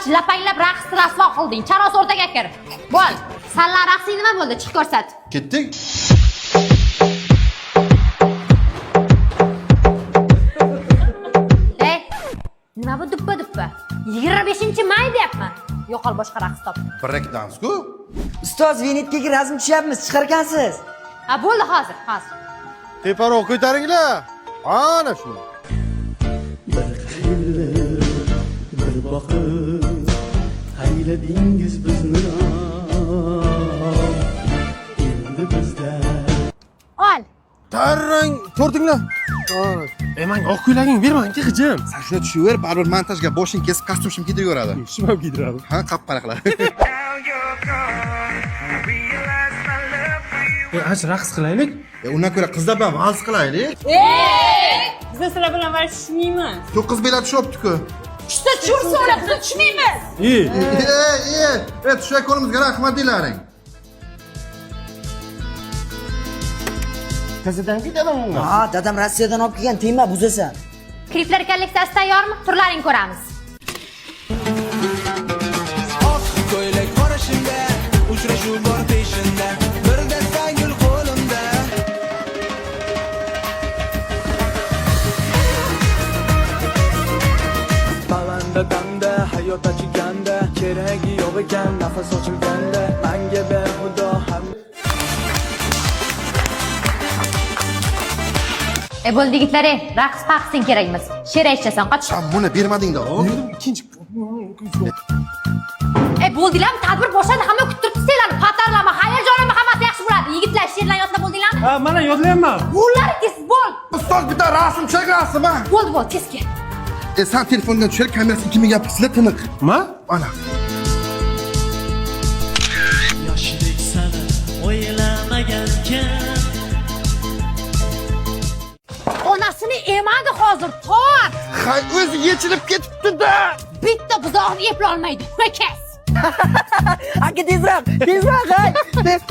och lapanglab raqs rasvo qilding. Charos o'rtaga kir. Bo'l. Sanlar raqsing nima bo'ldi? Chiq ko'rsat. Ketdik. Nima bu duppa? 25-may deyapman. Yo'qol boshqa raqs top. Break dance-ku. Ustoz, Venetkaga razm tushyapmiz, chiqarkansiz. Ha, bo'ldi hozir. Teparoq ko'taringlar. Ana shu. Bir boqib hayladingiz bizni endi bizda Ol. Tarrang ko'rdinglar? Menga oq ko'ylaging bermang, qizim. Sen shuni tushaver, baribir montajga boshing kesib kostyum shim kiydirib yuboradi. Shim ham kiydiradi. Ha, qap-qara qiladi. Ach raqs qilaylik. Undan ko'ra qizlar bilan vals qilaylik. Biz sizlar bilan varishmaymiz. 9 bilet shopdi-ku. Ishda chur so'rab, biz tushmaymiz. Tushak qo'limizga rahmat deylaring. Qizidan ketadimi? Ha, dadam Rossiyadan olib kelgan, tegma buzasan. Kliplar kolleksiyasi tayyormi? Turlaring ko'ramiz. Oq ko'ylak qorashimda, uchrashuv bor peshinda, bir dasta gul qo'limda. Balanda damda, hayot achiganda, keragi yo'q ekan, nafas ochilganda, menga ber xudo ham. Bo'ldi yigitlar, raqs paqsing kerakmas. She'r aytasan, qoch. Sen buni bermading-da. Ikkinchi. Bo'ldilarmi? Tadbir boshlandi, hamma kutib turibsizlarmi? Patarlama, hayajonlama, hammasi yaxshi bo'ladi. Yigitlar, she'rlar yodlab bo'ldinglarmi? Ha, mana yodlayapman. Ularsiz bo'l. Ustoz bitta rasm chaqirasizmi? Bo'ldi, tezki. Sen telefondan tushir, kamerasi 2 megapiksel tiniq. Ma? Ana. yoshlik sani o'ylamagankan Onasini emadi hozir, tor. Hay, o'zi yechilib ketibdi-da. Bitta buzoqni eplay olmaydi. Kes. Aka tezroq, hay.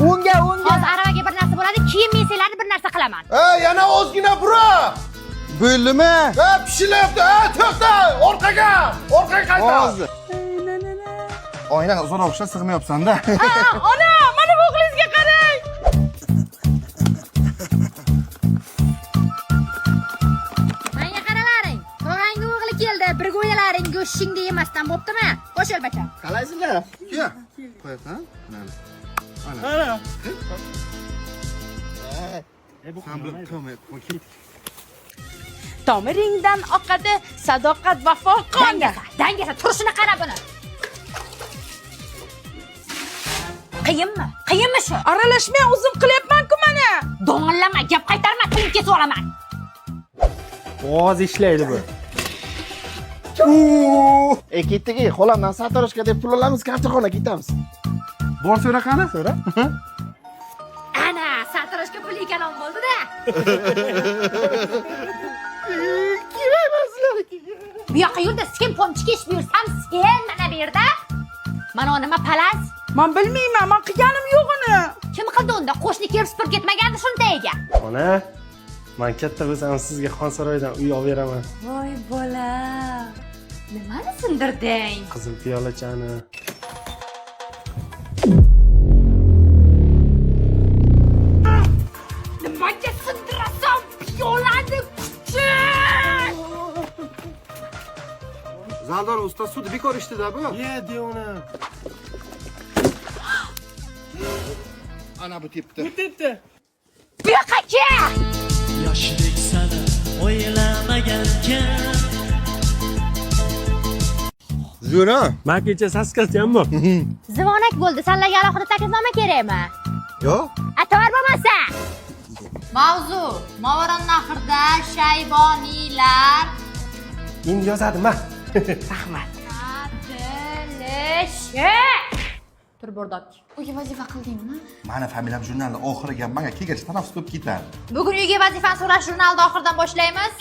O'ngga. Hozir aravaga bir narsa bo'ladi, keyin men sizlarni bir narsa qilaman. Yana ozgina bura. Bo'ldimi? Pishilyapti. To'xta, orqaga qayta. Hozir. Oyna uzoq o'xshab sig'mayapsan-da. Ona, mana bu o'g'lingizga qarang. Menga qaralaring. Tog'angning o'g'li keldi. Birga o'ynalaring, go'shtingni yemasdan bo'ptimi? Qo'shil bacham. Qalaysizlar? Kel. Qo'yasan. Mana. Tomiringdan oqadi sadoqat vafo qonga. Dangasa, turishini qara buni. Qiyinmi shu? Aralashmay o'zim qilyapman-ku mana. Do'ng'illama, gap qaytarma, tilim kesib olaman. Ovoz ishlaydi bu. Ketdiki, xolamdan sartaroshga deb pul olamiz, kartaxona ketamiz. Bor so'ra qani? So'ra. Ana, sartaroshga pul ekan bo'ldi-da. Bu yoqqa yurda, sen pomchika ish buyursam, sen mana bu yerda. Mana nima palas? Men bilmayman, men qilganim yo'q uni. Kim qildi unda? Qo'shni kelib supurib ketmagandi shundayiga. Ona, men katta bo'lsam sizga Xonsaroydan uy olib beraman. Voy bola. Nimani sindirding? Qizil piyolachani. Nimaga sindirasan piyolani kuchi? Zaldor ustoz sud bekor ishdida bu. Deyona. Ana bu tepdi. Bu yoqqa kel. yoshlik sani o'ylamagankan Zo'ra. Men kecha saskatyapmi? Zivonak bo'ldi. Senlarga alohida taklifnoma kerakmi? Yo'q. Ator bo'lmasa. Mavzu: Movaron nahrida shayboniylar Endi yozadim, ma. rahmat. Atilishi. Tur bordok. Uyga vazifa qildingmi? Mana familiyam jurnalda oxiriga menga kelgach tanaffus bo'lib ketadi. Bugun uyga vazifani so'rash jurnalida oxirdan boshlaymiz.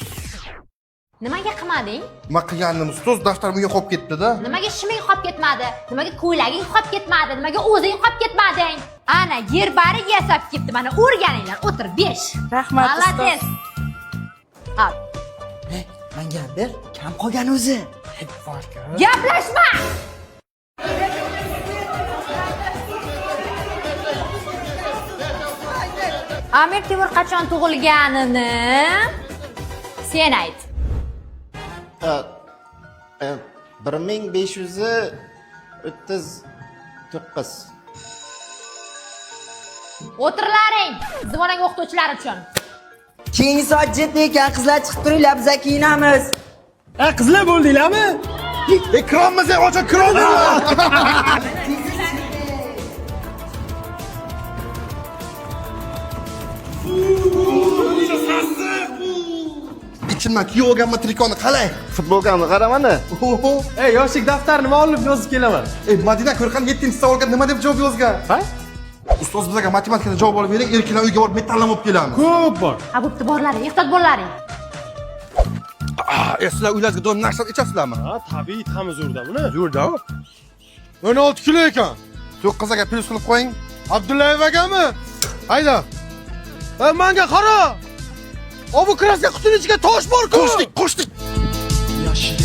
Nimaga qilmading? Nima qilganim ustoz daftarim uyga qolib ketdi-da. Nimaga shiming qolib ketmadi? Nimaga ko'ylaging qolib ketmadi? Nimaga o'zing qolib ketmading? Ana, yer bari yasab ketdi. Mana o'rganinglar. O'tir 5. Rahmat, Malades. Al. Menga ber, kam qolgan o'zi. Gaplashma. Amir Temur qachon tug'ilganini sen ayt. 1539. O'tirlaring, zavonaga o'qituvchilar uchun. Keyingi soat 7 ekan, qizlar chiqib turinglar, biz kiyinamiz. Qizlar bo'ldinglarmi? Ekranimiz ochiq kiradi. Ichimdan kuyov olganman trikoni qalay? Futbolkani qaramani. Ey, yoshlik daftarini olib yozib kelaman. Madina ko'rqan 7-savolga nima deb javob yozgan? Ha? Ustoz bizga matematikada javob olib bering, erkaklar uyga borib metallam olib kelamiz. Ko'p bor. Ha, bo'pti, borlaring, ehtiyot bo'llaring. Sizlar uylaringizga doim narsa ichasizlarmi? Ha, tabiiy tamiz urdamini. Yurda. 16 kilo ekan. 9 aka plyus qilib qo'ying. Abdullayev akami? Hayda. Menga qara. Bu kraska qutining ichiga tosh bor-ku. Qo'shdik. Yoshlik